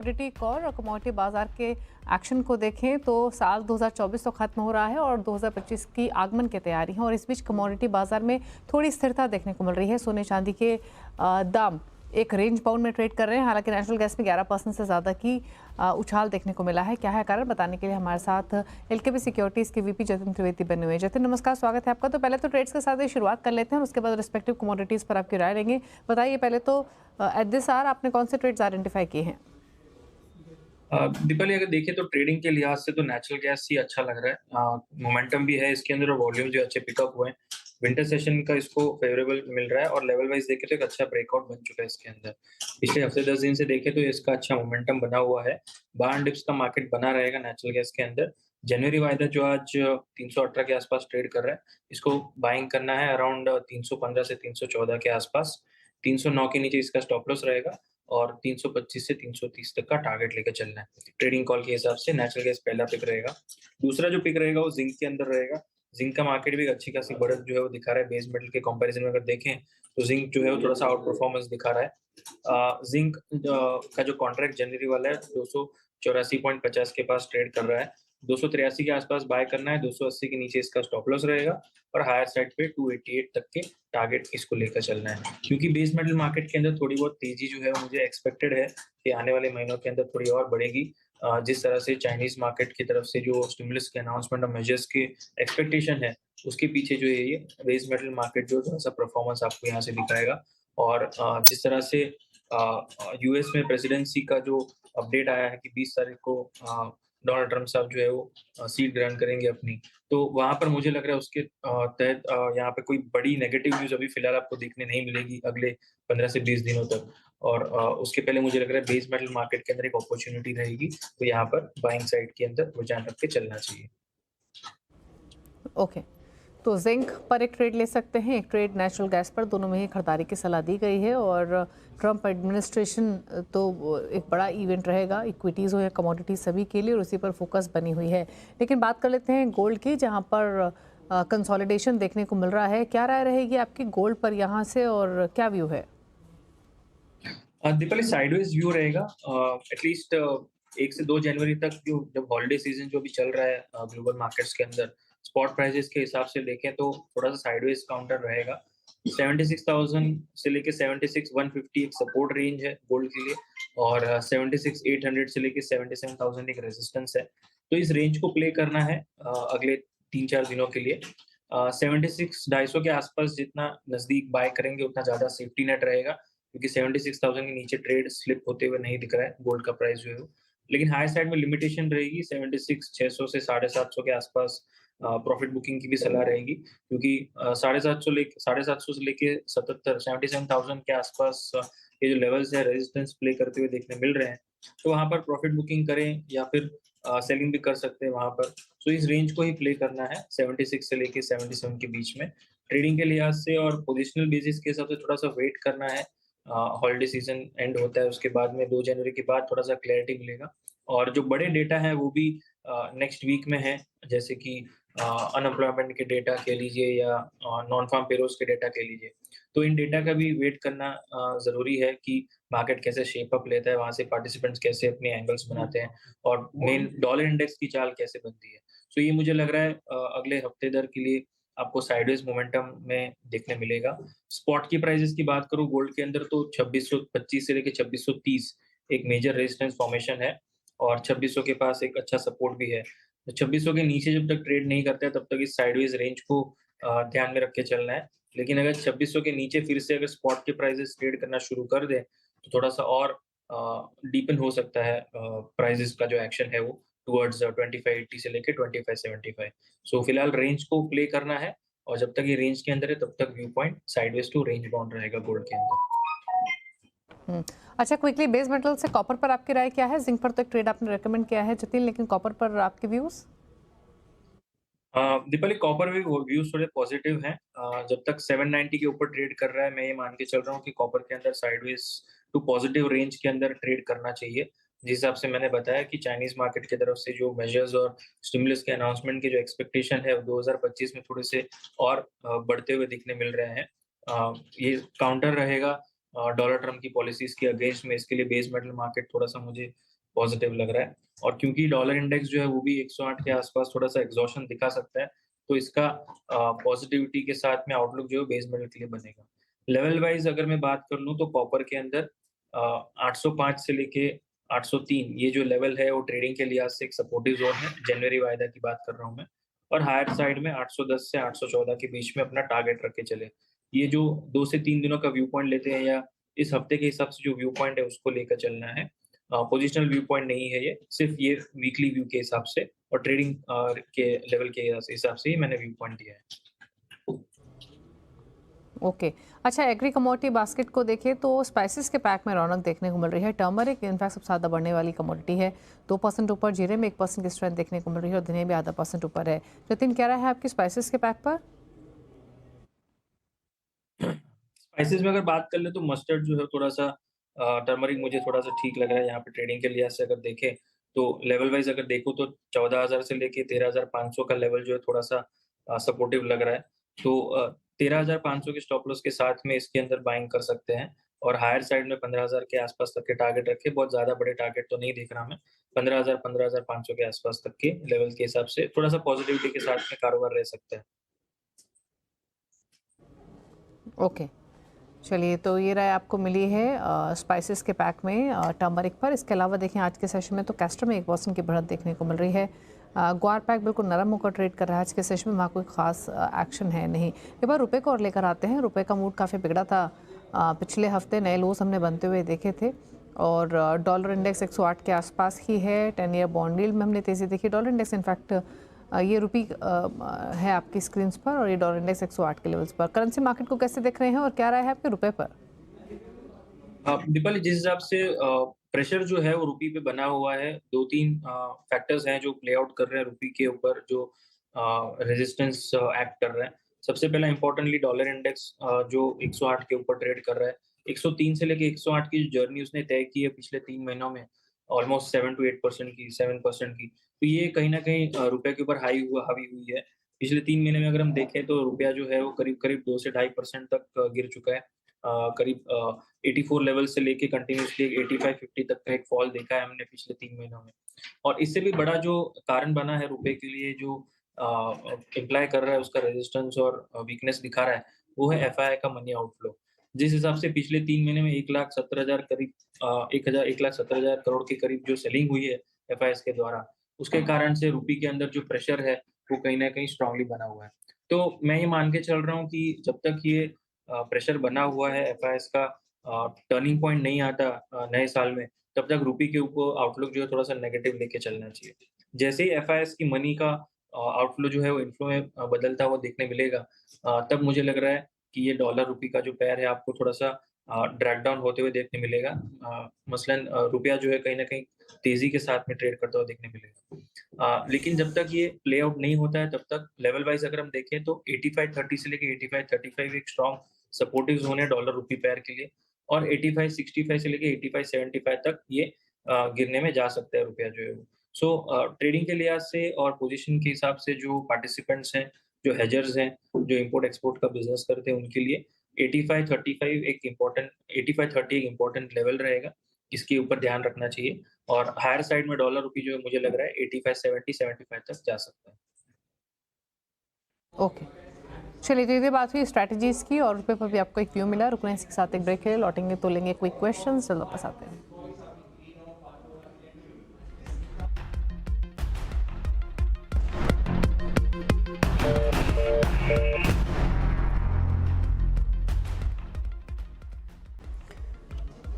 Commodity core और commodity बाजार के एक्शन को देखें तो साल 2024 तो खत्म हो रहा है और 2025 की आगमन की तैयारी है और इस बीच कमोडिटी बाजार में थोड़ी स्थिरता देखने को मिल रही है। सोने चांदी के दाम एक रेंज बाउंड में ट्रेड कर रहे हैं। हालांकि नेचुरल गैस में 11% से ज़्यादा की उछाल देखने को मिला है। क्या है कारण, बताने के लिए हमारे साथ एलकेबी सिक्योरिटीज़ के वीपी जतिन त्रिवेदी बने हुए हैं। जतिन, नमस्कार, स्वागत है आपका। तो पहले तो ट्रेड्स के साथ ही शुरुआत कर लेते हैं और उसके बाद रिस्पेक्टिव कमोडिटीज़ पर आपकी राय लेंगे। बताइए पहले तो एट दिस आवर आपने कौन से ट्रेड्स आइडेंटिफाई किए हैं? दीपाली, अगर देखें तो ट्रेडिंग के लिहाज से तो नेचुरल गैस ही अच्छा लग रहा है। मोमेंटम भी है इसके अंदर और वॉल्यूम जो अच्छे पिकअप हुए हैं। विंटर सेशन का इसको फेवरेबल मिल रहा है और लेवल वाइज देखें तो एक अच्छा ब्रेकआउट बन चुका है इसके अंदर। पिछले हफ्ते 10 दिन से देखें तो इसका अच्छा मोमेंटम बना हुआ है। बार एंड डिप्स का मार्केट बना रहेगा नेचुरल गैस के अंदर। जनवरी वायदा जो आज 318 के आसपास ट्रेड कर रहा है, इसको बाइंग करना है अराउंड 315 से 314 के आसपास। 309 के नीचे इसका स्टॉप लॉस रहेगा और 325 से 330 तक का टारगेट लेकर चलना है। ट्रेडिंग कॉल के हिसाब से नेचुरल गैस पहला पिक रहेगा। दूसरा जो पिक रहेगा वो जिंक के अंदर रहेगा। जिंक का मार्केट भी अच्छी खासी बढ़त जो है वो दिखा रहा है। बेस मेटल के कंपैरिजन में अगर देखें तो जिंक जो है वो थोड़ा-सा आउट परफॉर्मेंस दिखा रहा है। जिंक का जो कॉन्ट्रैक्ट जनवरी वाला है 284.50 के पास ट्रेड कर रहा है। 283 के आसपास बाय करना है, 280 के नीचे इसका स्टॉप लॉस रहेगा और हायर साइड पे 288 तक के टारगेट इसको लेकर चलना है। क्योंकि बेस मेटल मार्केट के अंदर थोड़ी बहुत तेजी जो है वो मुझे एक्सपेक्टेड है कि आने वाले महीनों के अंदर थोड़ी और बढ़ेगी। जिस तरह से चाइनीज मार्केट की तरफ से जो स्टिमुलस के अनाउंसमेंट और मेजर्स की एक्सपेक्टेशन है, उसके पीछे जो है ये बेस मेटल मार्केट जो थोड़ा-सा परफॉर्मेंस आपको यहाँ से दिखाएगा। और जिस तरह से यूएस में प्रेसिडेंसी का जो अपडेट आया है कि 20 तारीख को डोनाल्ड ट्रम्प साहब जो है वो सीट ग्रहण करेंगे अपनी, तो वहाँ पर मुझे लग रहा है उसके तहत यहाँ पे कोई बड़ी नेगेटिव न्यूज़ अभी फिलहाल आपको देखने नहीं मिलेगी अगले 15 से 20 दिनों तक। और उसके पहले मुझे लग रहा है बेस मेटल मार्केट के अंदर एक अपॉर्च्युनिटी रहेगी, तो यहाँ पर बाइंग साइड के अंदर रुझान रख के चलना चाहिए। ओके, तो जिंक पर एक ट्रेड ले सकते हैं, एक ट्रेड नेचुरल गैस पर, दोनों में ही खरीदारी की सलाह दी गई है। और ट्रम्प एडमिनिस्ट्रेशन तो एक बड़ा इवेंट रहेगा, इक्विटीज़ हो या कमोडिटीज सभी के लिए, और उसी पर फोकस बनी हुई है। लेकिन बात कर लेते हैं गोल्ड की, जहां पर कंसोलिडेशन देखने को मिल रहा है। क्या राय रहेगी आपकी गोल्ड पर यहाँ से और क्या व्यू है? दीपावली साइडवेज व्यू रहेगा एटलीस्ट 1 से 2 जनवरी तक, जो जब हॉलिडे सीजन जो भी चल रहा है ग्लोबल मार्केट्स के अंदर, स्पॉट प्राइसेस के हिसाब से देखें तो थोड़ा-सा साइडवेज काउंटर रहेगा। 76,000 से लेके 76,150 एक सपोर्ट रेंज है गोल्ड के लिए और 76,800 से लेके 77,000 एक रेजिस्टेंस है। तो इस रेंज को प्ले करना है अगले 3-4 दिनों के लिए। 76 250 के आसपास जितना नज़दीक बाय करेंगे उतना ज़्यादा सेफ्टी नेट रहेगा। क्योंकि 76,000 के नीचे ट्रेड स्लिप होते हुए नहीं दिख रहा है गोल्ड का प्राइस जो है वो। लेकिन हायर साइड में लिमिटेशन रहेगी 76,600 से 750 के आसपास प्रॉफिट बुकिंग की भी सलाह रहेगी क्योंकि 750 से लेके 77 77,000 के आसपास ये जो लेवल्स है रेजिस्टेंस प्ले करते हुए देखने मिल रहे हैं। तो वहाँ पर प्रॉफिट बुकिंग करें या फिर सेलिंग भी कर सकते हैं वहाँ पर। तो इस रेंज को ही प्ले करना है 76 से लेके 77 के बीच में। ट्रेडिंग के लिहाज से और पोजिशनल बेसिस के हिसाब से थोड़ा-सा वेट करना है। हॉलिडे सीजन एंड होता है उसके बाद में 2 जनवरी के बाद थोड़ा-सा क्लैरिटी मिलेगा और जो बड़े डेटा हैं वो भी नेक्स्ट वीक में हैं, जैसे कि अनएम्प्लॉयमेंट के डेटा कह लीजिए या नॉन फार्म पेरोल्स के डेटा कह लीजिए। तो इन डेटा का भी वेट करना ज़रूरी है कि मार्केट कैसे शेप अप लेता है, वहाँ से पार्टिसिपेंट्स कैसे अपने एंगल्स बनाते हैं और मेन डॉलर इंडेक्स की चाल कैसे बनती है। सो ये मुझे लग रहा है अगले हफ्ते दर के लिए आपको साइडवेज मोमेंटम में देखने मिलेगा। स्पॉट की प्राइसेस की बात करूँ गोल्ड के अंदर तो 2625 से लेके 2630 एक मेजर रेजिस्टेंस फॉर्मेशन है और 2600 के पास एक अच्छा सपोर्ट भी है। तो 2600 के नीचे जब तक ट्रेड नहीं करता है तब तक इस साइडवेज रेंज को ध्यान में रख के चलना है। लेकिन अगर 2600 के नीचे फिर से अगर स्पॉट के प्राइसेस ट्रेड करना शुरू कर दें, तो थोड़ा-सा और डीपन हो सकता है प्राइसेस का जो एक्शन है वो टुवर्ड्स 2580 से लेके 2575। सो फिलहाल रेंज को प्ले करना है और जब तक ये रेंज के अंदर है तब तक view point sideways to range bound रहेगा गोल्ड के अंदर। हम्म। अच्छा, क्विकली बेस मेटल से कॉपर पर आपकी राय क्या है? जिंक पर तो एक ट्रेड आपने रेकमेंड किया है जतिन, लेकिन कॉपर पर आपके व्यूज? दीपाली, कॉपर भी व्यूज थोड़े पॉजिटिव हैं। जब तक 790 के ऊपर ट्रेड कर रहा है, मैं ये मान के चल रहा हूँ कि कॉपर के अंदर साइडवेज टू पॉजिटिव रेंज के अंदर ट्रेड करना चाहिए। जिस हिसाब से मैंने बताया कि चाइनीज मार्केट की तरफ से जो मेजर्स और स्टिमुलस के अनाउंसमेंट की जो एक्सपेक्टेशन है, वो 2025 में थोड़े से और बढ़ते हुए दिखने मिल रहे हैं। ये काउंटर रहेगा डॉलर ट्रम्प की पॉलिसीज के अगेंस्ट में, इसके लिए बेस मेटल मार्केट थोड़ा-सा मुझे पॉजिटिव लग रहा है। और क्योंकि डॉलर इंडेक्स जो है वो भी 108 के आसपास थोड़ा-सा एग्ज़ॉशन दिखा सकता है, तो इसका पॉजिटिविटी के साथ में आउटलुक जो है बेस मेटल के लिए बनेगा। लेवल वाइज़ अगर मैं बात कर लूँ तो कॉपर के अंदर 805 से लेके 803 ये जो लेवल है वो ट्रेडिंग के लिहाज से एक सपोर्टिव ज़ोन है, जनवरी वायदा की बात कर रहा हूँ मैं। और हायर साइड में 810 से 814 के बीच में अपना टारगेट रख के चलें। ये जो 2 से 3 दिनों का व्यू पॉइंट लेते हैं या इस हफ्ते के हिसाब से जो व्यू पॉइंट है उसको लेकर चलना है। पोजिशनल व्यू पॉइंट नहीं है ये, सिर्फ़ ये वीकली व्यू के हिसाब से और ट्रेडिंग के लेवल के हिसाब से ही मैंने व्यू पॉइंट दिया है। ओके। अच्छा, एग्री कमोडिटी बास्केट को देखें तो स्पाइसेस के पैक में रौनक देखने को मिल रही है। टर्मरिक इनफैक्ट सबसे ज़्यादा बढ़ने वाली कमोडिटी है, 2% ऊपर, जीरे में 1% की स्ट्रेंथ देखने को मिल रही है और धनिया भी आधा % ऊपर है। जतिन, क्या रहा है आपकी स्पाइसेस के पैक पर? स्पाइसेस में अगर बात कर ले तो मस्टर्ड जो है थोड़ा-सा टर्मरिक मुझे थोड़ा-सा ठीक लग रहा है यहाँ पे ट्रेडिंग के लिहाज से अगर देखें, तो लेवल वाइज़ अगर देखूँ तो 14,000 से लेके 13,500 का लेवल जो है थोड़ा-सा सपोर्टिव लग रहा है। तो 13,500 के स्टॉप लॉस के साथ में इसके अंदर बाइंग कर सकते हैं और हायर साइड में 15,000 के आसपास तक के टारगेट रखें, बहुत ज़्यादा बड़े टारगेट तो नहीं देख रहा मैं। 15,000 15,500 के आसपास तक के लेवल के हिसाब से थोड़ा-सा पॉजिटिविटी के साथ में कारोबार रह सकता है। ओके, चलिए, तो ये राय आपको मिली है स्पाइसेस के पैक में टर्मरिक पर। इसके अलावा देखें आज के सेशन में तो कैस्टर में 1% की बढ़त देखने को मिल रही है। ग्वार पैक बिल्कुल नरम होकर ट्रेड कर रहा है आज के सेशन में, वहाँ कोई खास एक्शन है नहीं। एक बार रुपए को और लेकर आते हैं। रुपए का मूड काफ़ी बिगड़ा था, पिछले हफ्ते नए लोस हमने बनते हुए देखे थे और डॉलर इंडेक्स 108 के आसपास ही है। 10 ईयर बॉन्ड यील्ड में हमने तेज़ी देखी। डॉलर इंडेक्स इनफैक्ट ये रुपी है आपकी स्क्रीन्स पर और ये डॉलर इंडेक्स 108 के लेवल्स पर। करेंसी मार्केट को कैसे देख रहे हैं और क्या राय है आपके रुपए पर? दीपाली, जिस हिसाब से प्रेशर जो है वो रूपी पे बना हुआ है, 2-3 फैक्टर्स हैं जो प्ले आउट कर रहे हैं रूपी के ऊपर जो रेजिस्टेंस एक्ट कर रहे हैं। सबसे पहला इम्पोर्टेंटली डॉलर इंडेक्स जो 108 के ऊपर ट्रेड कर रहा है। 103 से लेके 108 की जो जर्नी उसने तय की है पिछले 3 महीनों में, ऑलमोस्ट 7 टू 8% की, 7% की। तो ये कहीं न कहीं रुपए के ऊपर हावी हुई है। पिछले 3 महीने में अगर हम देखें तो रुपया जो है वो करीब-करीब 2 से ढाई परसेंट तक गिर चुका है। करीब 84 लेवल से लेके कंटिन्यूअसली 85-50 तक का एक फॉल देखा है हमने पिछले 3 महीनों में। और इससे भी बड़ा जो कारण बना है रुपए के लिए जो इम्प्लाई कर रहा है उसका रेजिस्टेंस और वीकनेस दिखा रहा है, वो है एफआईआई का मनी आउटफ्लो। जिस हिसाब से पिछले 3 महीने में 1,70,000 करीब 1,70,000 करोड़ के करीब जो सेलिंग हुई है एफआईआईज़ के द्वारा, उसके कारण से रुपये के अंदर जो प्रेशर है, वो कहीं न कहीं स्ट्रांगली बना हुआ है। तो मैं ये मान के चल रहा हूँ कि जब तक ये प्रेशर बना हुआ है एफआईआईज़ का टर्निंग पॉइंट नहीं आता नए साल में, तब तक रुपये के ऊपर आउटलुक जो है थोड़ा-सा नेगेटिव लेके चलना चाहिए। जैसे ही एफआईआईज़ की मनी का आउटफ्लो जो है वो इनफ्लो में बदलता हुआ देखने मिलेगा, तब मुझे लग रहा है कि ये डॉलर रुपये का जो पेयर है आपको थोड़ा-सा ड्रैग डाउन होते हुए देखने मिलेगा। मसलन रुपया जो है कहीं न कहीं तेज़ी के साथ में ट्रेड करता हुआ देखने मिलेगा। लेकिन जब तक ये प्ले आउट नहीं होता है तब तक लेवल वाइज़ अगर हम देखें तो 85-30 से लेके 85-35 एक स्ट्रॉन्ग सपोर्टिव ज़ोन है डॉलर रुपये पेयर के लिए और 85-65 से लेके 85-75 तक ये गिरने में जा सकता है रुपया जो है वो। सो ट्रेडिंग के लिहाज से और पोज़ीशन के हिसाब से जो पार्टिसिपेंट्स हैं, जो हेजर्स हैं, जो इम्पोर्ट-एक्सपोर्ट का बिज़नेस करते हैं उनके लिए 85-35 एक इम्पोर्टेंट 85-30 एक इम्पोर्टेंट लेवल रहेगा। इसके ऊपर ध्यान रखना चाहिए और हायर साइड में डॉलर रुपये जो है मुझे लग रहा है 85-70-75 तक जा सकता है। ओके, चलिए, तो ये बात हुई स्ट्रैटेजीज़ की और रुपए पर भी आपको एक व्यू मिला। रुकने के साथ एक ब्रेक है, लौटेंगे तो लेंगे क्विक क्वेश्चंस, चलो वापस आते हैं।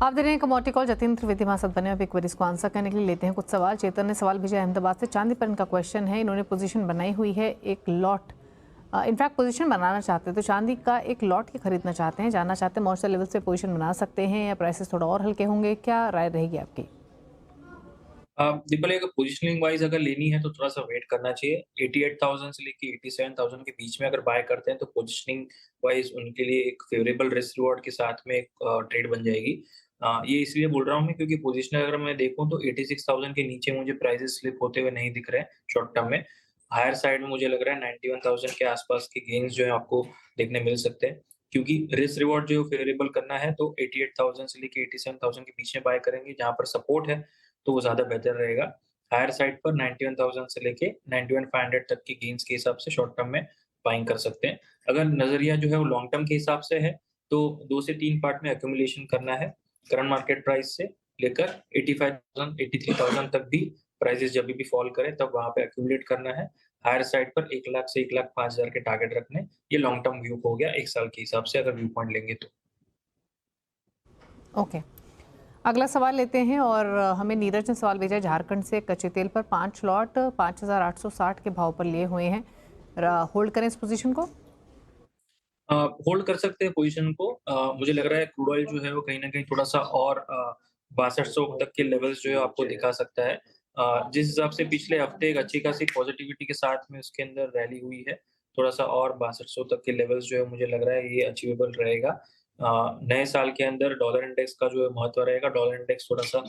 आप दे रहे हैं कमोडिटी कॉल। जतिन त्रिवेदी हमारे साथ बने, अब एक क्वेरीज को आंसर करने के लिए लेते हैं कुछ सवाल। चेतन ने सवाल भेजा अहमदाबाद से। चांदी पर इनका क्वेश्चन है, इन्होंने पोजीशन बनाई हुई है एक लॉट, इनफैक्ट पोजीशन बनाना चाहते हैं तो चांदी का एक लॉट ही खरीदना चाहते हैं, जानना चाहते हैं मौजूदा लेवल से पोजीशन बना सकते हैं या प्राइसेस थोड़ा और हल्के होंगे, क्या राय रहेगी आपकी? दीपाली, अगर पोजिशनिंग वाइज़ अगर लेनी है तो थोड़ा-सा वेट करना चाहिए। 88,000 से लेके 87,000 के बीच में अगर बाय करते हैं तो पोजिशनिंग वाइज़ उनके लिए एक फेवरेबल रिस्क रिवॉर्ड के साथ में एक ट्रेड बन जाएगी। ये इसलिए बोल रहा हूँ मैं क्योंकि पोजिशन अगर मैं देखूँ तो 86,000 के नीचे मुझे प्राइसेस स्लिप होते हुए नहीं दिख रहे हैं शॉर्ट टर्म में। हायर साइड में मुझे लग रहा है 91,000 के आसपास के गेन्स जो है आपको देखने मिल सकते हैं। क्योंकि रिस्क रिवॉर्ड जो फेवरेबल करना है तो 88,000 से लेके 87,000 के बीच में बाय करेंगे, जहाँ पर सपोर्ट है तो वो ज़्यादा बेहतर रहेगा। हायर साइड पर 91,000 से लेके 91,500 तक के गेन्स के हिसाब से शॉर्ट टर्म में बाइंग कर सकते हैं। अगर नज़रिया जो है वो लॉन्ग टर्म के हिसाब से है, तो 2 से 3 पार्ट में एक्यूमुलेशन करना है। करंट मार्केट प्राइस से लेकर 85,000 83,000 तक भी प्राइसेस जब भी फॉल करें तब वहाँ पे एक्यूमुलेट करना है। हायर साइड पर 1 लाख से 1,05,000 के टारगेट रखने हैं। ये लॉन्ग टर्म व्यू हो गया 1 साल के हिसाब से अगर व्यू पॉइंट लेंगे तो। ओके, अगला सवाल लेते हैं और हमें नीरज ने सवाल भेजा है झारखंड से। कच्चे तेल पर 5 लॉट 5,860 के भाव पर लिए हुए हैं, होल्ड करें इस पोजीशन को? होल्ड कर सकते हैं पोजीशन को। मुझे लग रहा है क्रूड ऑयल जो है वो कहीं न कहीं थोड़ा-सा और 6200 तक के लेवल्स जो है आपको दिखा सकता है। जिस हिसाब से पिछले हफ्ते एक अच्छी खासी पॉजिटिविटी के साथ में उसके अंदर रैली हुई है, थोड़ा-सा और 6200 तक के लेवल्स जो है मुझे लग रहा है ये अचीवेबल रहेगा। नए साल के अंदर डॉलर इंडेक्स का जो है महत्व रहेगा। डॉलर इंडेक्स थोड़ा-सा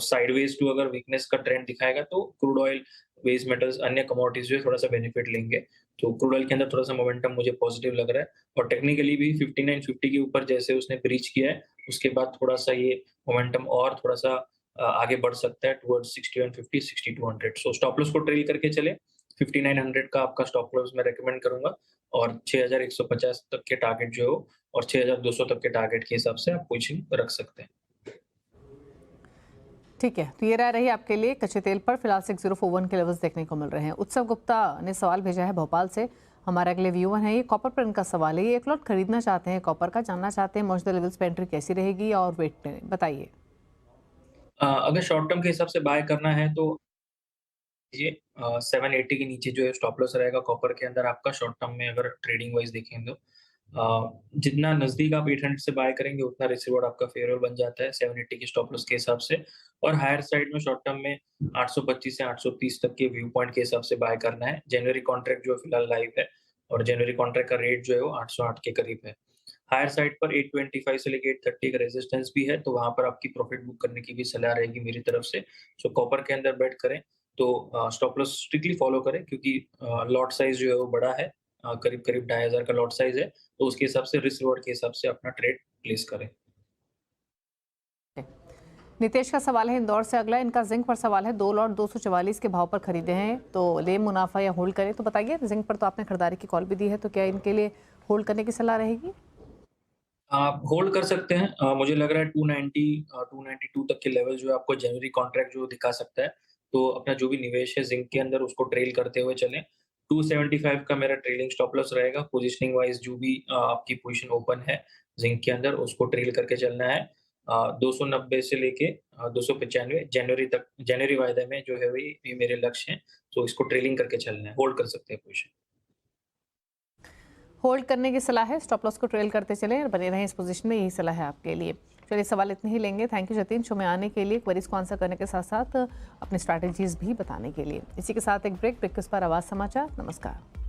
साइडवेज़ टू अगर वीकनेस का ट्रेंड दिखाएगा तो क्रूड ऑयल, बेस मेटल्स, अन्य कमोडिटीज़ जो है थोड़ा-सा बेनिफिट लेंगे। तो क्रूड ऑयल के अंदर थोड़ा-सा मोमेंटम मुझे पॉजिटिव लग रहा है और टेक्निकली भी 5950 के ऊपर जैसे उसने ब्रीच किया है, उसके बाद थोड़ा-सा ये मोमेंटम और थोड़ा-सा आगे बढ़ सकता है टुवर्ड्स 6150 6200। सो स्टॉप लॉस को ट्रेल करके चलें। 5900 का आपका स्टॉप लॉस मैं रिकमेंड करूँगा और 6150 तक के टारगेट जो है वो और 6200 तक के टारगेट के हिसाब से आप पोजीशन रख सकते हैं। ठीक है, तो ये राय रही आपके लिए कच्चे तेल पर फिलहाल 6041 के लेवल्स देखने को मिल रहे हैं। उत्सव गुप्ता ने सवाल भेजा है भोपाल से, हमारे अगले व्यूअर हैं। ये कॉपर पर इनका सवाल है, ये 1 लॉट खरीदना चाहते हैं कॉपर का, जानना चाहते हैं मौजूदा लेवल्स पे एंट्री कैसी रहेगी और वेट बताइए। अगर शॉर्ट टर्म के हिसाब से बाय करना है तो ये 780 के नीचे जो है स्टॉप लॉस रहेगा कॉपर के अंदर आपका शॉर्ट टर्म में अगर ट्रेडिंग वाइज देखें तो। जितना नज़दीक आप 800 से बाय करेंगे उतना रिस्क रिवॉर्ड आपका फेवरेबल बन जाता है 780 के स्टॉप लॉस के हिसाब से और हायर साइड में शॉर्ट टर्म में 825 से 830 तक के व्यू पॉइंट के हिसाब से बाय करना है। जनवरी कॉन्ट्रैक्ट जो फिलहाल लाइव है और जनवरी कॉन्ट्रैक्ट का रेट जो है वो 808 के करीब है। हायर साइड पर 825 से लेके 830 का रेजिस्टेंस भी है, तो वहाँ पर आपकी प्रॉफिट बुक करने की भी सलाह रहेगी मेरी तरफ से। सो कॉपर के अंदर बेट करें तो स्टॉप लॉस स्ट्रिक्टली फॉलो करें क्योंकि लॉट साइज़ जो है वो बड़ा है। करीब-करीब 2500 का लॉट साइज़ है, तो उसके हिसाब से रिस्क रिवॉर्ड के हिसाब से अपना ट्रेड प्लेस करें। नितेश का सवाल है इंदौर से अगला, इनका जिंक पर सवाल है। 2 लॉट 244 के भाव पर खरीदे हैं, तो ले मुनाफा या होल्ड करें? तो बताइए, जिंक पर तो आपने खरीदारी की कॉल भी दी है, तो क्या इनके लिए होल्ड करने की सलाह रहेगी? आप होल्ड कर सकते हैं। मुझे लग रहा है 290 292 तक के लेवल जो है आपको जनवरी कॉन्ट्रैक्ट जो दिखा सकता है। तो अपना जो भी निवेश है ज़िंक के अंदर उसको ट्रेल करते हुए चलें। 275 का मेरा ट्रेलिंग स्टॉप लॉस रहेगा। पोज़ीशनिंग वाइज़ जो भी आपकी पोज़ीशन ओपन है ज़िंक के अंदर उसको ट्रेल करके चलना है। 290 से लेके 295 जनवरी तक, जनवरी वायदे में जो है वही ये मेरे लक्ष्य हैं। तो इसको ट्रेलिंग करके चलना है। होल्ड कर सकते हैं पोज़ीशन। होल्ड करने की सलाह है, स्टॉप लॉस को ट्रेल करते चलें और बने रहें इस पोजीशन में, यही सलाह है आपके लिए। चलिए, सवाल इतने ही लेंगे। थैंक यू जतिन, शो में आने के लिए, क्वेरीज को आंसर करने के साथ साथ अपनी स्ट्रैटेजीज भी बताने के लिए। इसी के साथ एक ब्रेक के उस पर आवाज़ समाचार। नमस्कार।